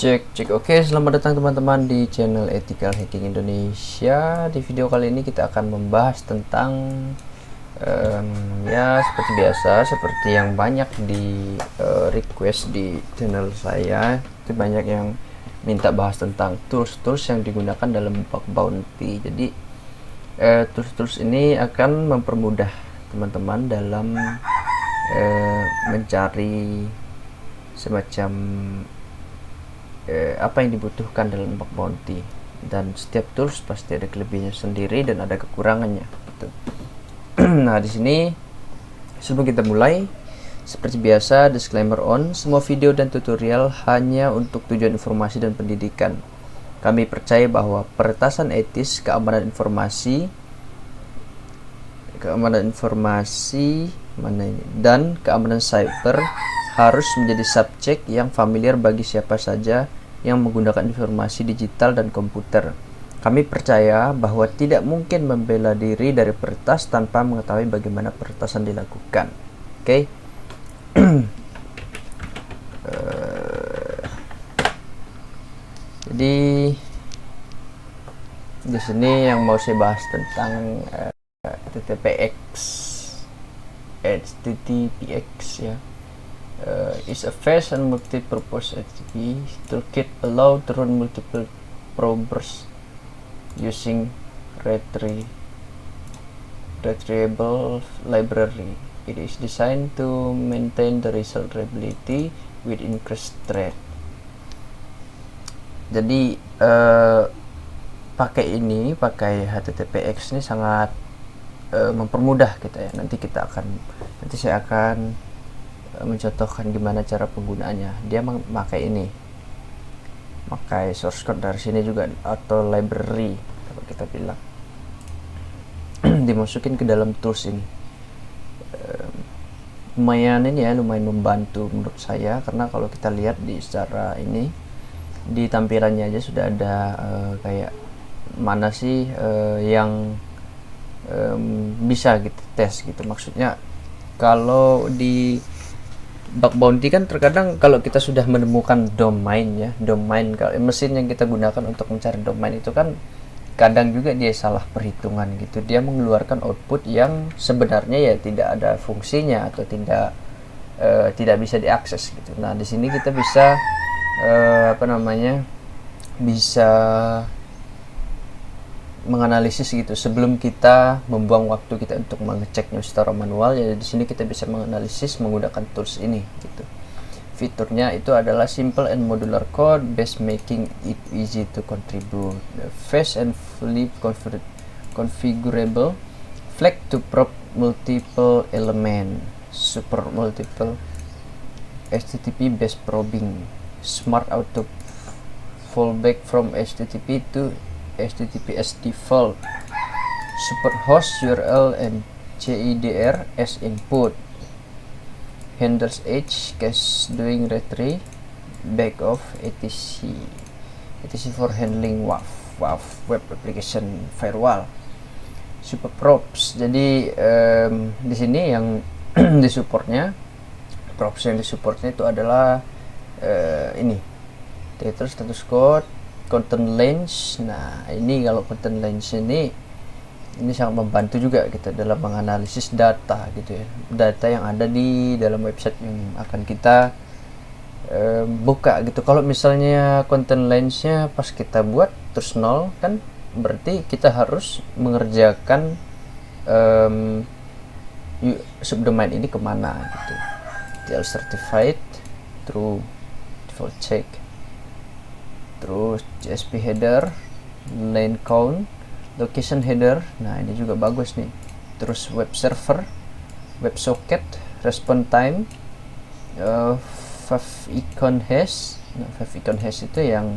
Cek. Oke, selamat datang teman-teman di channel Ethical Hacking Indonesia. Di video kali ini kita akan membahas tentang ya seperti biasa, seperti yang banyak di request di channel saya. Itu banyak yang minta bahas tentang tools-tools yang digunakan dalam bug bounty. Jadi tools-tools ini akan mempermudah teman-teman dalam mencari semacam apa yang dibutuhkan dalam bug bounty, dan setiap tools pasti ada kelebihannya sendiri dan ada kekurangannya gitu. Nah, di sini sebelum kita mulai, seperti biasa, disclaimer on, semua video dan tutorial hanya untuk tujuan informasi dan pendidikan. Kami percaya bahwa peretasan etis, keamanan informasi dan keamanan cyber harus menjadi subjek yang familiar bagi siapa saja yang menggunakan informasi digital dan komputer. Kami percaya bahwa tidak mungkin membela diri dari peretas tanpa mengetahui bagaimana peretasan dilakukan. Oke. Jadi di sini yang mau saya bahas tentang HTTPX ya. Is a fast and multi-purpose HTTP toolkit allow to run multiple probers using retrievable library. It is designed to maintain the result reliability with increased threat. Jadi pakai HTTPX ini sangat mempermudah kita ya. Nanti saya akan mencontohkan gimana cara penggunaannya. Dia memakai source code dari sini juga, atau library kalau kita bilang, dimasukin ke dalam tools ini. Lumayan membantu menurut saya, karena kalau kita lihat di tampilannya aja sudah ada kayak mana sih yang bisa gitu tes gitu. Maksudnya kalau di bug bounty kan terkadang kalau kita sudah menemukan domain kalau mesin yang kita gunakan untuk mencari domain itu kan kadang juga dia salah perhitungan gitu. Dia mengeluarkan output yang sebenarnya ya tidak ada fungsinya atau tidak bisa diakses gitu. Nah, di sini kita bisa bisa menganalisis gitu sebelum kita membuang waktu kita untuk mengeceknya secara manual. Ya, di sini kita bisa menganalisis menggunakan tools ini gitu. Fiturnya itu adalah simple and modular code based, making it easy to contribute, fast and fully configurable, flag to probe multiple element, super multiple HTTP based probing, smart auto fallback from HTTP to HTTPS default, superhost URL and CIDR as input, handles H cache doing retrieve, backoff etc for handling WAF web application firewall, super props. Jadi di sini yang disupportnya itu adalah ini title, status code, content lens. Nah, ini kalau content lens ini sangat membantu juga kita dalam menganalisis data gitu ya. Data yang ada di dalam website yang akan kita buka gitu. Kalau misalnya content lensnya pas kita buat terus nol, kan berarti kita harus mengerjakan subdomain ini kemana gitu. TL certified, true, default check, terus JSP header, lane count, location header. Nah, ini juga bagus nih. Terus web server, web socket, response time, favicon hash. Nah, favicon hash itu yang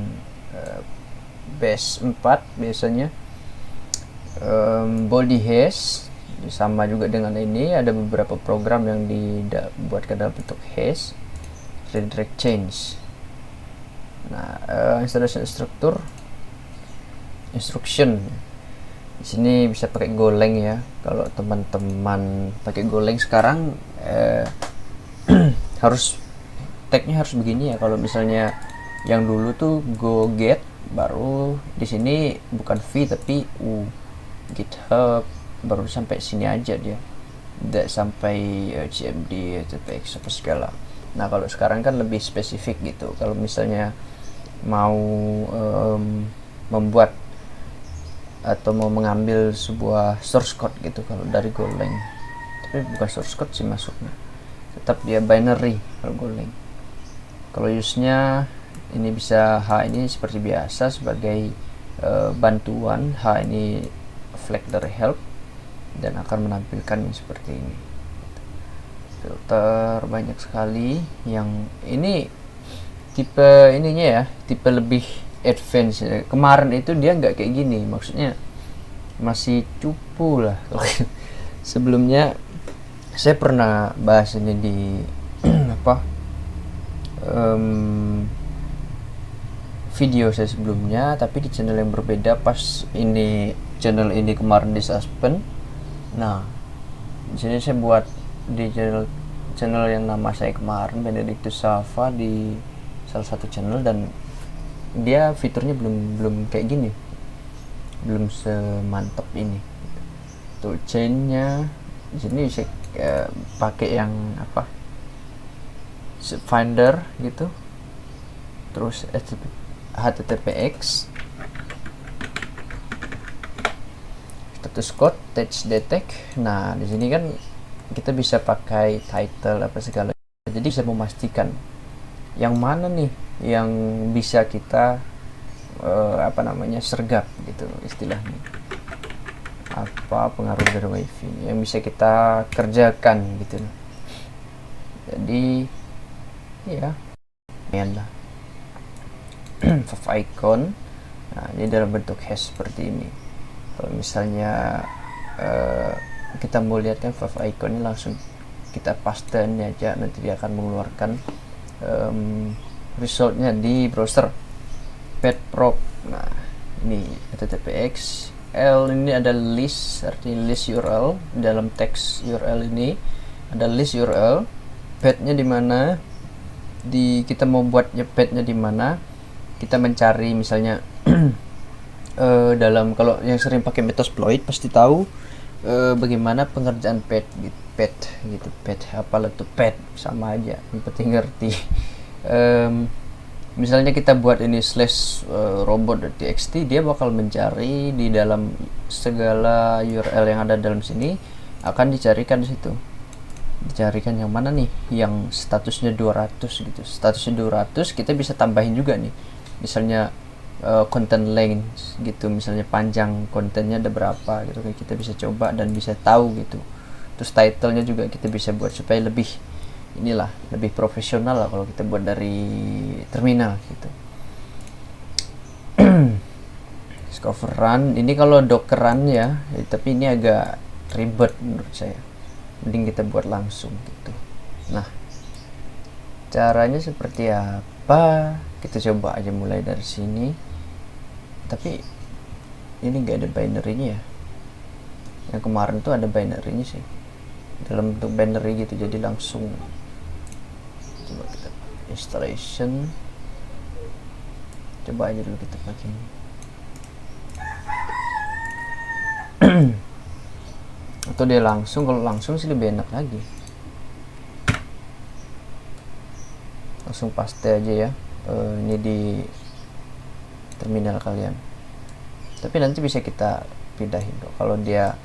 base 4 biasanya. Body hash sama juga dengan ini. Ada beberapa program yang dibuatkan dalam bentuk hash. Redirect change. Nah, installation instruction di sini bisa pakai Golang ya. Kalau teman-teman pakai Golang sekarang tagnya harus begini ya. Kalau misalnya Yang dulu tuh go get, baru di sini bukan V tapi U, GitHub, baru sampai sini aja dia, tidak sampai CMD, TPX apa segala. Nah kalau sekarang kan lebih spesifik gitu. Kalau misalnya mau membuat atau mau mengambil sebuah source code gitu kalau dari Golang, tapi bukan source code sih masuknya, tetap dia binary kalau Golang. Kalau use-nya ini bisa H ini seperti biasa sebagai bantuan, H ini flag dari help dan akan menampilkan yang seperti ini. Filter banyak sekali, yang ini tipe ininya ya, tipe lebih advance. Kemarin itu dia nggak kayak gini, maksudnya masih cupu lah. Sebelumnya saya pernah bahas ini di apa video saya sebelumnya, tapi di channel yang berbeda. Pas ini channel ini kemarin di suspend. Nah di sini saya buat di channel yang nama saya kemarin, Benedictus Sava, di salah satu channel, dan dia fiturnya belum kayak gini, belum semantap ini. Tuh chainnya di sini bisa pakai yang apa, finder gitu, terus HTTPX, status code, text detect. Nah di sini kan kita bisa pakai title apa segala, jadi bisa memastikan yang mana nih yang bisa kita sergap gitu istilahnya, apa pengaruh dari wifi yang bisa kita kerjakan gitu. Jadi ya lah favicon. Nah ini dalam bentuk hash seperti ini. Kalau misalnya kita mau lihat kan favicon ini, langsung kita paste ini aja, nanti dia akan mengeluarkan resultnya di browser petprop. Nah ini httpx L, ini ada list, artinya list URL. Dalam teks URL ini ada list URL, path-nya di mana, kita mau buatnya path-nya di mana, kita mencari misalnya dalam, kalau yang sering pakai Metasploit pasti tahu bagaimana pengerjaan path gitu, path apalah tuh path, sama aja, yang penting ngerti. Misalnya kita buat ini /robot.txt, dia bakal mencari di dalam segala URL yang ada dalam sini, akan dicarikan di situ. Dicarikan yang mana nih, yang statusnya 200 gitu. Statusnya 200 kita bisa tambahin juga nih. Misalnya content length gitu, misalnya panjang kontennya ada berapa gitu, kita bisa coba dan bisa tahu gitu. Terus title-nya juga kita bisa buat supaya lebih lebih profesional lah kalau kita buat dari terminal gitu. Discover run ini kalau Docker run ya, tapi ini agak ribet menurut saya, mending kita buat langsung gitu. Nah caranya seperti apa, kita coba aja mulai dari sini. Tapi ini nggak ada binary-nya ya, yang kemarin tuh ada binary-nya sih, dalam bentuk binary gitu, jadi langsung. Coba kita installation, coba aja dulu kita pakai ini. Atau dia langsung, kalau langsung sih lebih enak lagi, langsung paste aja ya ini di terminal kalian. Tapi nanti bisa kita pindahin kok. Kalau dia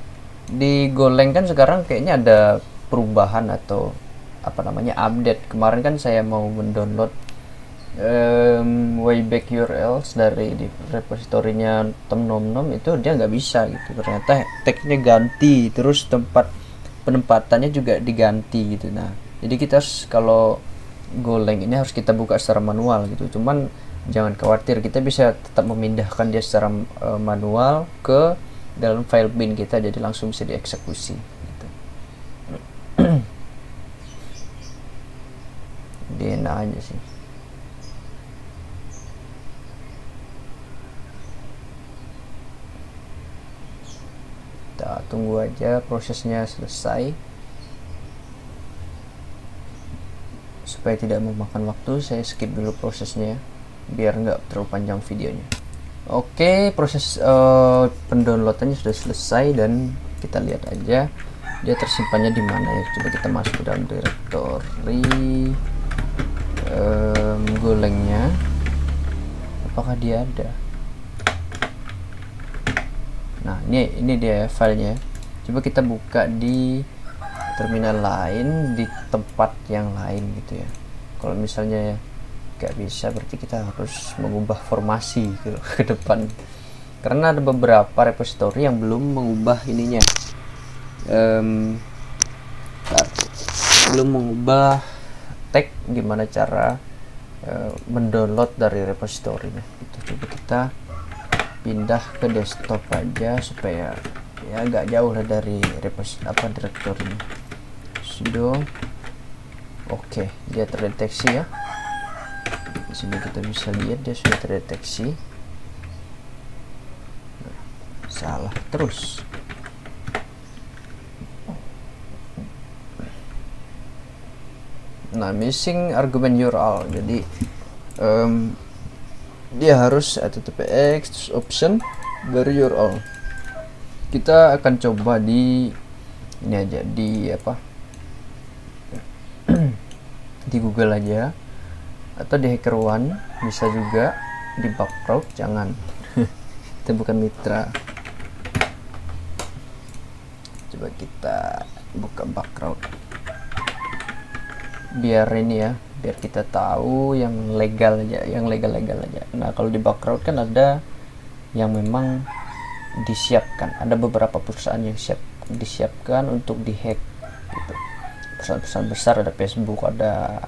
di Golang kan sekarang kayaknya ada perubahan atau update. Kemarin kan saya mau mendownload wayback URLs dari di repositorinya TomNomNom, itu dia nggak bisa gitu, ternyata tagnya ganti, terus tempat penempatannya juga diganti gitu. Nah jadi kita harus, kalau Golang ini harus kita buka secara manual gitu. Cuman jangan khawatir, kita bisa tetap memindahkan dia secara manual ke dalam file bin kita, jadi langsung bisa dieksekusi gitu. Dia enak aja sih. Kita tunggu aja prosesnya selesai supaya tidak memakan waktu. Saya skip dulu prosesnya. biar nggak terlalu panjang videonya. Oke, proses pendownloadannya sudah selesai dan kita lihat aja dia tersimpannya di mana ya. Coba kita masuk ke dalam directory Golengnya, apakah dia ada. Nah, ini dia filenya. Coba kita buka di terminal lain, di tempat yang lain gitu ya. Kalau misalnya nggak bisa, berarti kita harus mengubah formasi gitu ke depan, karena ada beberapa repository yang belum mengubah ininya, belum mengubah tag gimana cara mendownload dari repositorinya itu. Coba kita pindah ke desktop aja supaya ya agak jauh lah dari direktorinya. Sudo. Oke, dia terdeteksi ya. Di sini kita bisa lihat dia sudah terdeteksi. Nah, salah terus. Nah, missing argument URL. Jadi dia harus https option dari URL. Kita akan coba di ini aja, di apa? Di Google aja, atau di HackerOne bisa juga, di Bugcrowd jangan. Kita bukan mitra. Coba kita buka Bugcrowd biar ini ya, biar kita tahu yang legal aja, yang legal aja. Nah, kalau di Bugcrowd kan ada yang memang disiapkan, ada beberapa perusahaan yang disiapkan untuk dihack gitu. Perusahaan-perusahaan besar, ada Facebook, ada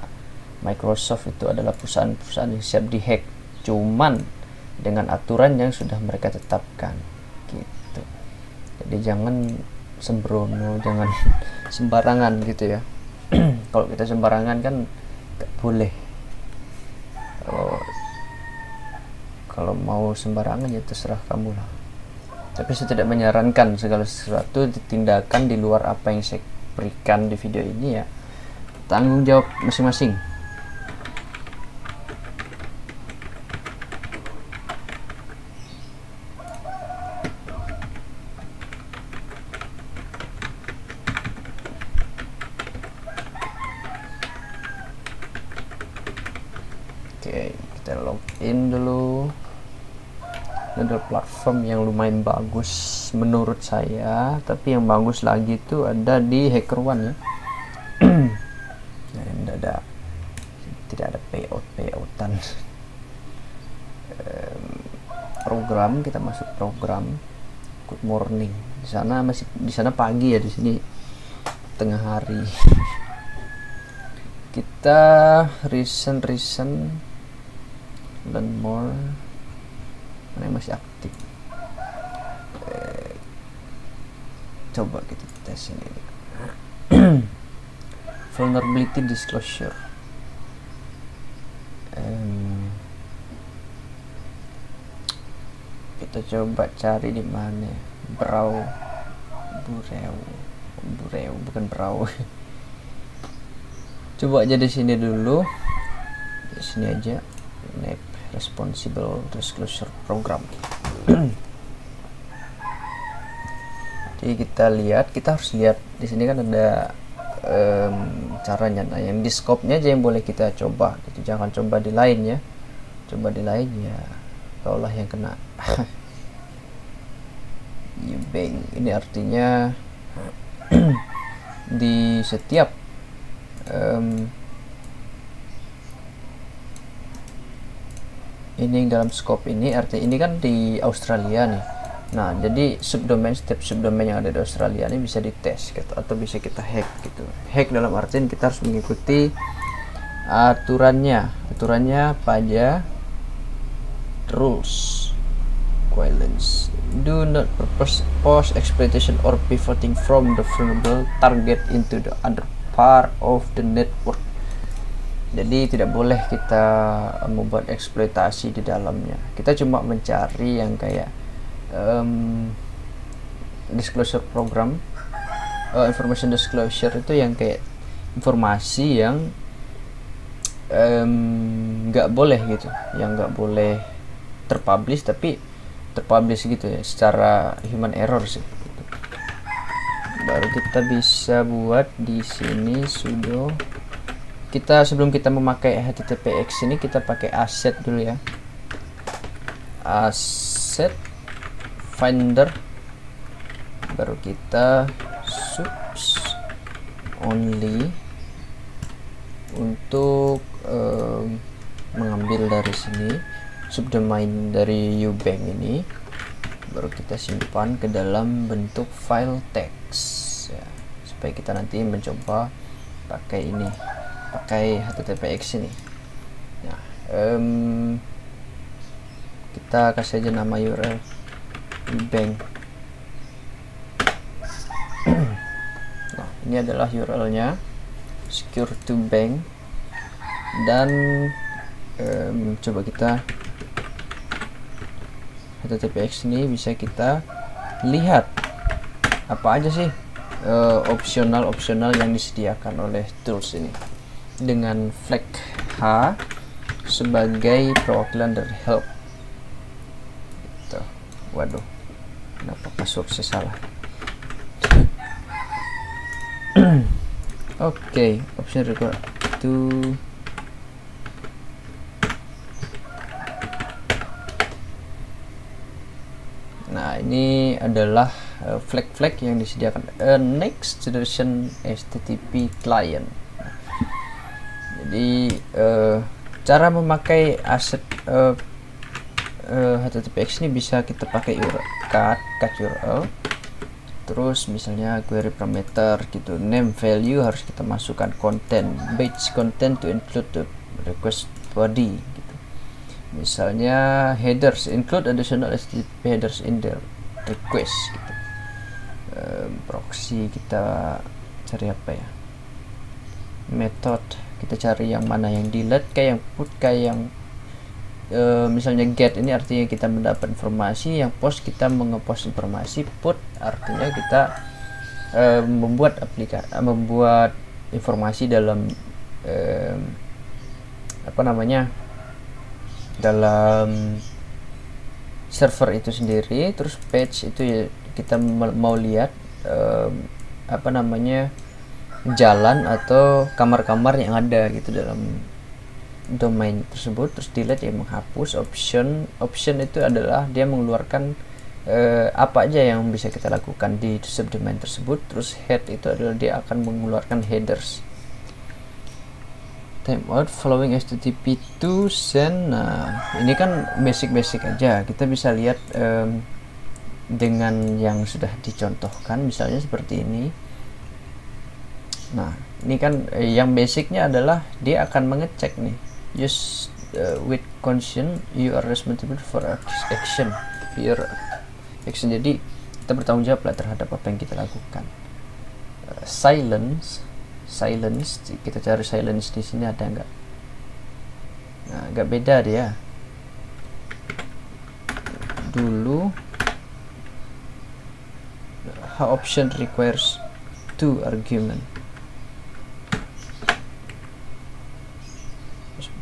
Microsoft, itu adalah perusahaan-perusahaan yang siap dihack, cuman dengan aturan yang sudah mereka tetapkan gitu. Jadi jangan sembrono, jangan sembarangan gitu ya. Kalau kita sembarangan kan gak boleh. Kalau mau sembarangan ya terserah kamu lah. Tapi saya tidak menyarankan segala sesuatu ditindakan di luar apa yang saya berikan di video ini ya. Tanggung jawab masing-masing. Oke, kita login dulu. Ini adalah platform yang lumayan bagus menurut saya, tapi yang bagus lagi itu ada di HackerOne ya. Nah, tidak ada payoutan. Program, kita masuk program. Good morning. Di sana pagi ya, di sini tengah hari. Kita recent learn more. Mana yang masih aktif? Coba kita tes ini. Vulnerability disclosure. Kita coba cari di mana. Bureu, bukan brau. Coba aja di sini dulu. Di sini aja. NAP, Responsible Disclosure Program. Jadi kita harus lihat di sini kan ada caranya. Nah, yang di scope-nya aja yang boleh kita coba. Jadi jangan coba di lain ya. Coba di lain ya, kaulah yang kena. Bang, ini artinya di setiap ini dalam scope ini, artinya ini kan di Australia nih. Nah, jadi setiap subdomain yang ada di Australia ini bisa dites gitu, atau bisa kita hack gitu. Hack dalam artian kita harus mengikuti aturannya apa aja. Rules, violence, do not propose exploitation or pivoting from the vulnerable target into the other part of the network. Jadi tidak boleh kita membuat eksploitasi di dalamnya. Kita cuma mencari yang kayak disclosure program, information disclosure itu yang kayak informasi yang nggak boleh gitu, yang nggak boleh terpublish, tapi terpublish gitu ya secara human error sih gitu. Baru kita bisa buat di sini sudo. Kita sebelum kita memakai httpx ini kita pakai asset dulu ya, asset finder, baru kita subs only untuk mengambil dari sini subdomain dari Ubank ini, baru kita simpan ke dalam bentuk file text ya, supaya kita nanti mencoba pakai ini, pakai httpx ini. Nah, kita kasih aja nama URL Ubank. Nah, ini adalah URL-nya, secure to bank, dan coba kita httpx ini bisa kita lihat apa aja sih opsional yang disediakan oleh tools ini dengan flag H sebagai perwakilan dari help gitu. Waduh, kenapa password saya salah? Oke, option record to nah ini adalah flag-flag yang disediakan next generation HTTP client. Jadi cara memakai aset httpx ini bisa kita pakai cat URL, terus misalnya query parameter gitu, name value harus kita masukkan, content batch content to include the request body gitu. Misalnya headers, include additional HTTP headers in the request gitu. Proxy kita cari apa ya, method kita cari yang mana, yang delete kayak yang put kayak yang misalnya get ini artinya kita mendapat informasi, yang post kita mengepost informasi, put artinya kita membuat membuat informasi dalam apa namanya, dalam server itu sendiri. Terus page itu ya kita mau lihat apa namanya, jalan atau kamar-kamar yang ada gitu dalam domain tersebut. Terus delete yang menghapus. Option itu adalah dia mengeluarkan apa aja yang bisa kita lakukan di subdomain tersebut. Terus head itu adalah dia akan mengeluarkan headers. Timeout following HTTP to send. Nah, ini kan basic aja. Kita bisa lihat dengan yang sudah dicontohkan, misalnya seperti ini. Nah, ini kan yang basicnya adalah dia akan mengecek nih, use with conscience you are responsible for action your action. Jadi kita bertanggung jawab lah terhadap apa yang kita lakukan. Silence kita cari silence di sini ada nggak? Nah, agak beda dia. Dulu how option requires two argument.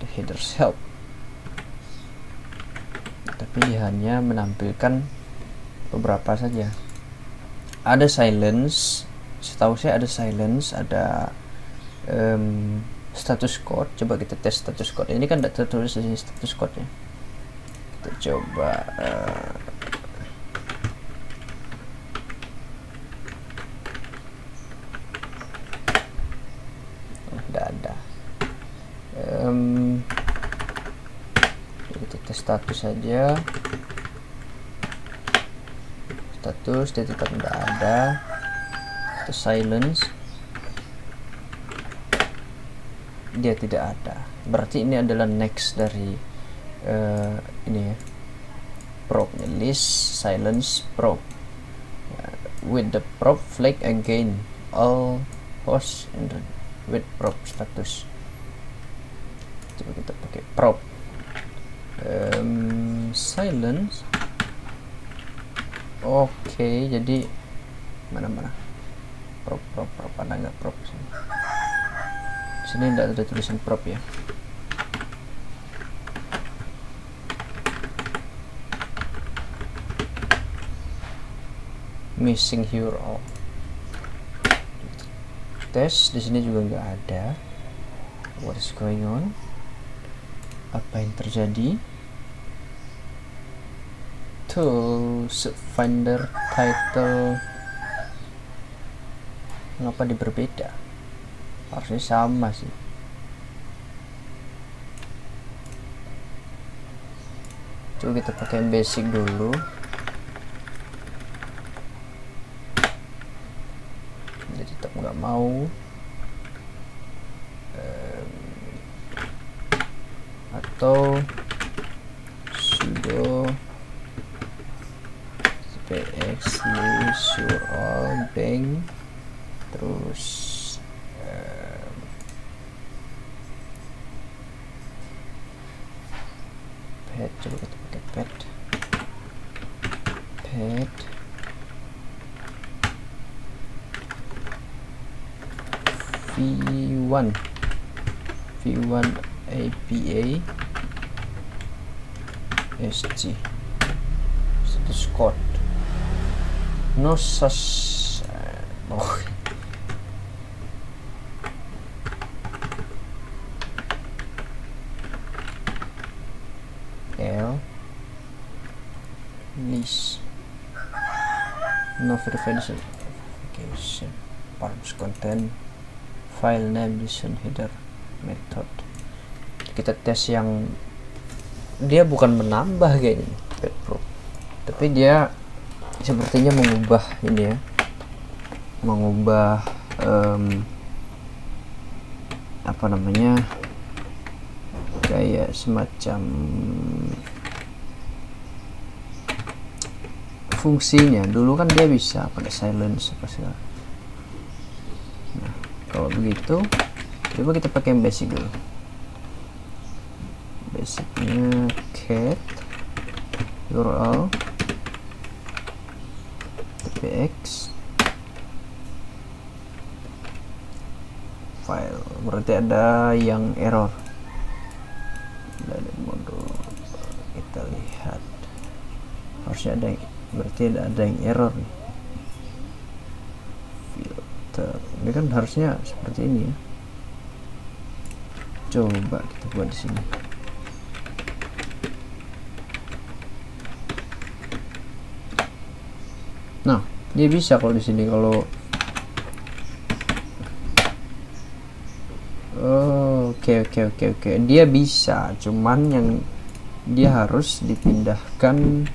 The headers help, tapi dia hanya menampilkan beberapa saja. Ada silence, setahu saya ada silence, ada status code. Coba kita tes status code. Ini kan tidak tertulis di sini status code nya. Kita coba tidak ada. Kita tes status saja. Status dia tetap tidak ada. Itu silence, dia tidak ada. Berarti ini adalah next dari ini ya, probe list silence probe with the probe flag again all host and with probe status. Coba kita pakai probe silence. Oke, jadi mana probe ada nggak probe sini tidak ada tulisan probe ya. missing URL. Tes di sini juga nggak ada. What is going on? Apa yang terjadi? Tuh, subfinder title ngapa dia berbeda? Harusnya sama sih. Coba kita pakai yang basic dulu. Jadi tetap nggak mau. Atau sudo px URL bank terus pet, coba kita pakai pet v1 APA SG status code no such L list no verification params content file name listen header method. Kita tes yang dia bukan menambah kayaknya petproof, tapi dia sepertinya mengubah ini ya, mengubah apa namanya, kayak semacam fungsinya. Dulu kan dia bisa pakai silence apa segala. Nah, kalau begitu coba kita pakai yang basic dulu. Basicnya cat URL tpx file, berarti ada yang error. Dari modul kita lihat harusnya ada, berarti ada yang error nih. Filter ini kan harusnya seperti ini ya. Coba kita buat di sini. Nah, dia bisa kalau di sini. Kalau oke, dia bisa, cuman yang dia harus dipindahkan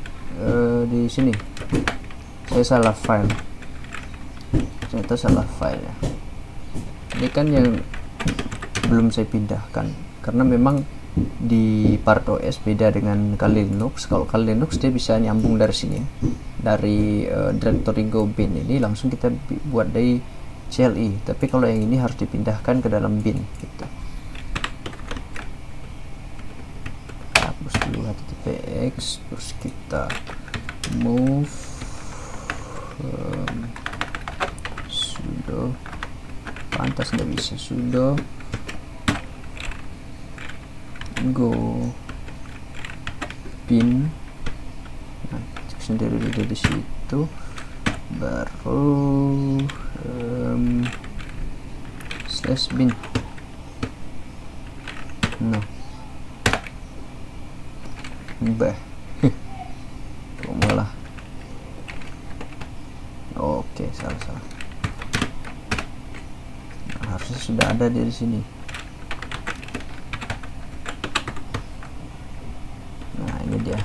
di sini. Saya salah file, ternyata salah file ya. Ini kan yang belum saya pindahkan karena memang di PartOS beda dengan Kali Linux. Kalau Kali Linux dia bisa nyambung dari sini ya, dari directory go bin ini langsung kita buat dari CLI, tapi kalau yang ini harus dipindahkan ke dalam bin gitu. Hapus dulu httpx, terus kita move sudo, pantas nggak bisa, sudo go bin, nah sendiri di situ, baru slash bin. No, bah malah oke, salah. Nah, harusnya sudah ada di sini. Nah, ini dia.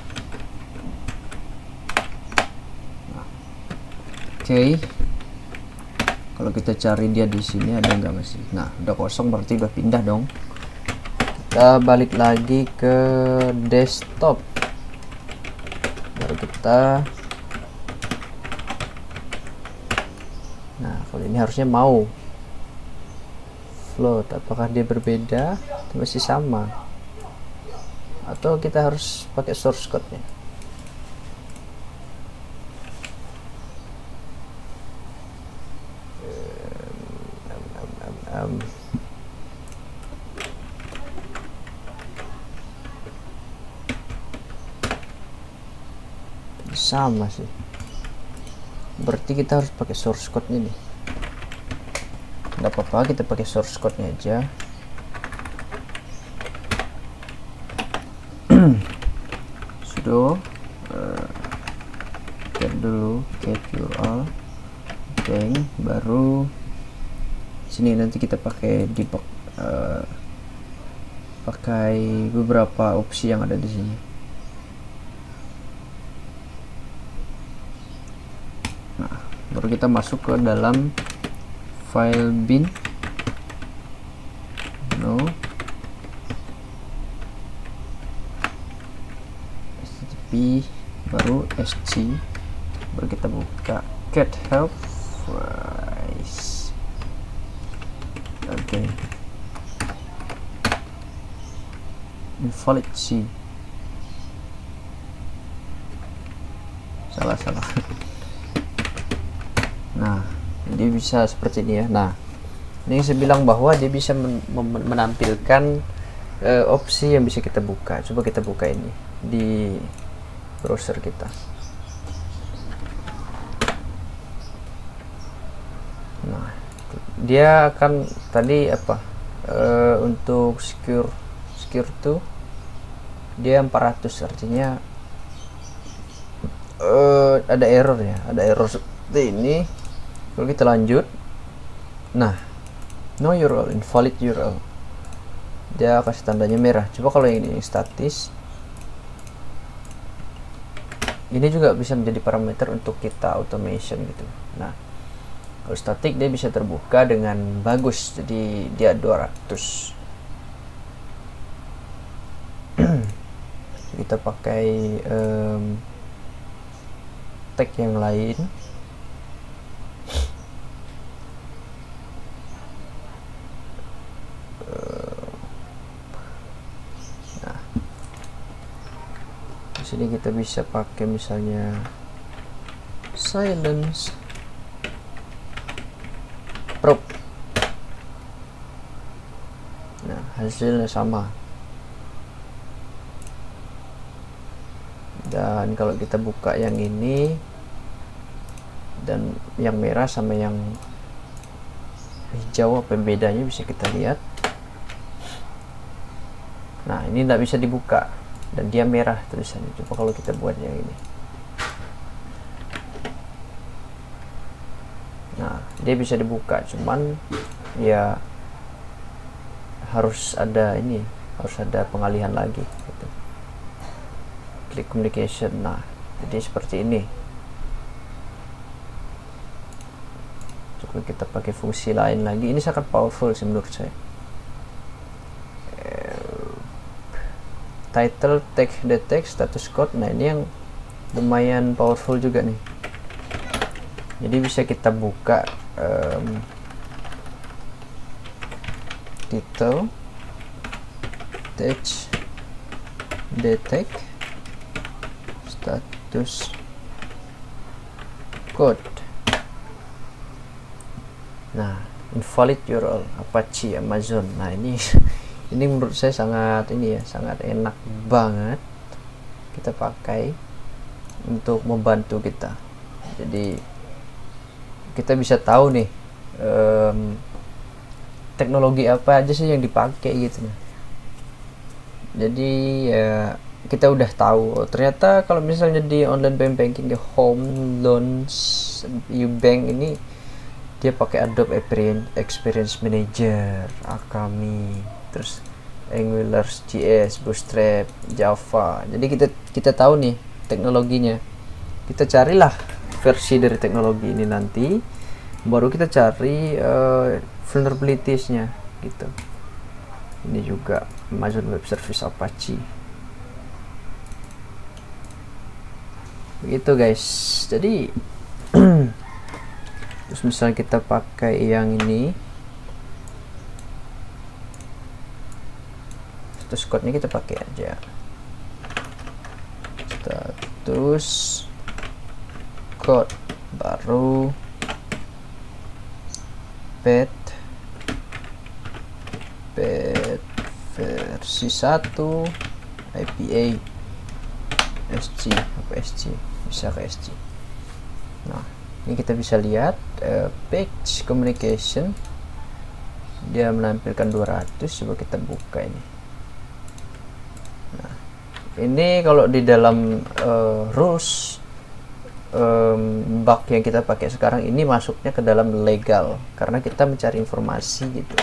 Nah, oke. Kalau kita cari dia di sini ada nggak masih? Nah, udah kosong, berarti udah pindah dong. Kita balik lagi ke desktop. Baru kita. Nah, kalau ini harusnya mau float. Apakah dia berbeda atau masih sama? Atau kita harus pakai source code-nya? Sama sih. berarti kita harus pakai source code nya nih. Nggak apa-apa, kita pakai source code nya aja. Sudo get dulu get URL bang, baru sini nanti kita pakai debug, pakai beberapa opsi yang ada di sini. Nah, baru kita masuk ke dalam file bin no http baru sg, baru kita buka get help oke, invalid C, salah. Nah, jadi bisa seperti ini ya. Nah, ini saya bilang bahwa dia bisa menampilkan opsi yang bisa kita buka. Coba kita buka ini di browser kita. Nah, dia akan tadi apa, untuk secure tuh dia 400, artinya ada error ya, ada error seperti ini. Kalau kita lanjut, nah no URL, invalid URL, dia kasih tandanya merah. Coba kalau yang ini statis, ini juga bisa menjadi parameter untuk kita automation gitu. Nah, kalau static dia bisa terbuka dengan bagus, jadi dia 200. Kita pakai tag yang lain. Nah, di sini kita bisa pakai misalnya silence prop. Nah, hasilnya sama. Dan kalau kita buka yang ini dan yang merah sama yang hijau, apa bedanya bisa kita lihat. Nah, ini tidak bisa dibuka dan dia merah tulisannya. Coba kalau kita buat yang ini, nah dia bisa dibuka, cuman ya harus ada ini, harus ada pengalihan lagi gitu. Klik communication. Nah, jadi seperti ini. Coba kita pakai fungsi lain lagi. Ini sangat powerful sih menurut saya. Title, text, detect, status code. Nah, ini yang lumayan powerful juga nih. Jadi bisa kita buka title, text, detect, status code. Nah, invalid URL Apache Amazon. Nah, ini ini menurut saya sangat ini ya, sangat enak banget kita pakai untuk membantu kita. Jadi kita bisa tahu nih teknologi apa aja sih yang dipakai gitu. Jadi ya kita udah tahu, ternyata kalau misalnya di online banking, di home loans Ubank ini dia pakai Adobe Experience Manager, Akami, terus AngularJS, Bootstrap, Java. Jadi kita tahu nih teknologinya. Kita carilah versi dari teknologi ini, nanti baru kita cari vulnerabilities-nya gitu. Ini juga Amazon Web Service Apache. Begitu guys. Jadi terus misalnya kita pakai yang ini, status code-nya kita pakai aja status code, baru pet versi 1 IPA SG, apa SG, bisa ke SG. Nah, Ini kita bisa lihat page communication, dia menampilkan 200. Coba kita buka ini. Nah, ini kalau di dalam rules bug yang kita pakai sekarang ini masuknya ke dalam legal karena kita mencari informasi gitu.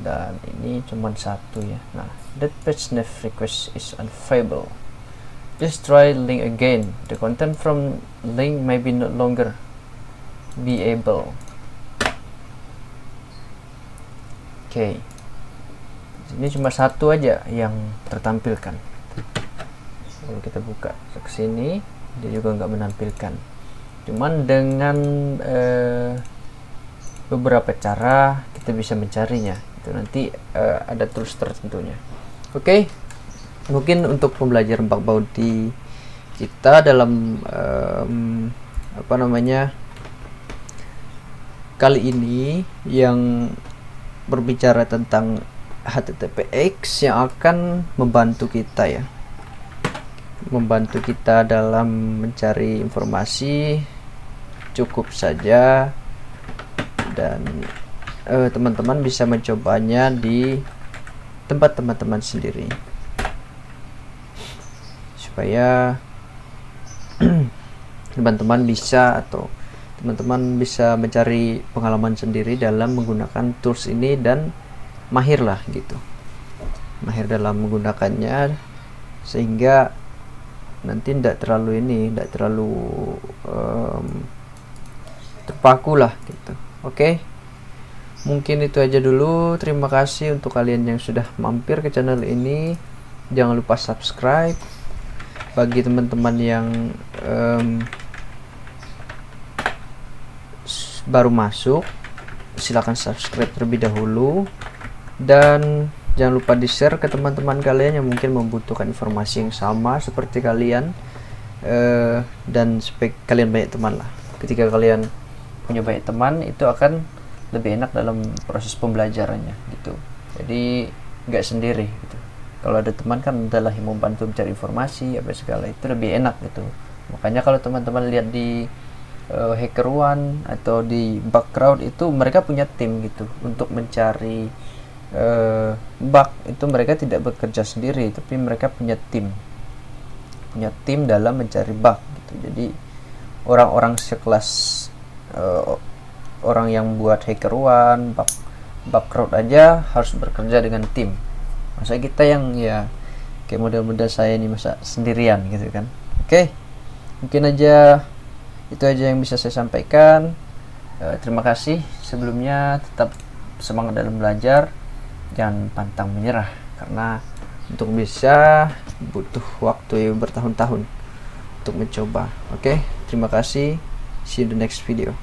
Dan ini cuma satu ya. Nah, that page nav request is unavailable. Please try link again. The content from link may be no longer be able. Oke. Ini cuma satu aja yang tertampilkan. Kalau kita buka ke sini, dia juga nggak menampilkan. Cuman dengan beberapa cara kita bisa mencarinya. Itu nanti ada tools tertentunya. Oke. Mungkin untuk pembelajaran bug bounty kita dalam kali ini yang berbicara tentang HTTPX yang akan membantu kita ya, membantu kita dalam mencari informasi cukup saja, dan teman-teman bisa mencobanya di tempat teman-teman sendiri supaya teman-teman bisa mencari pengalaman sendiri dalam menggunakan tools ini dan mahir dalam menggunakannya, sehingga nanti tidak terlalu terpaku lah gitu. Oke. Mungkin itu aja dulu. Terima kasih untuk kalian yang sudah mampir ke channel ini. Jangan lupa subscribe. Bagi teman-teman yang baru masuk, silakan subscribe terlebih dahulu, dan jangan lupa di share ke teman-teman kalian yang mungkin membutuhkan informasi yang sama seperti kalian, dan supaya kalian banyak teman lah. Ketika kalian punya banyak teman, itu akan lebih enak dalam proses pembelajarannya gitu. Jadi nggak sendiri gitu. Kalau ada teman kan adalah yang membantu mencari informasi apa segala, itu lebih enak gitu. Makanya kalau teman-teman lihat di HackerOne atau di Bugcrowd, itu mereka punya tim gitu untuk mencari bug. Itu mereka tidak bekerja sendiri, tapi mereka punya tim dalam mencari bug gitu. Jadi orang-orang sekelas orang yang buat HackerOne, Bugcrowd aja harus bekerja dengan tim. Masa kita yang ya kayak model-model saya ini masa sendirian gitu kan. Oke. Mungkin itu aja yang bisa saya sampaikan. Terima kasih sebelumnya. Tetap semangat dalam belajar, jangan pantang menyerah, karena untuk bisa butuh waktu bertahun-tahun untuk mencoba. Oke. Terima kasih. See you in the next video.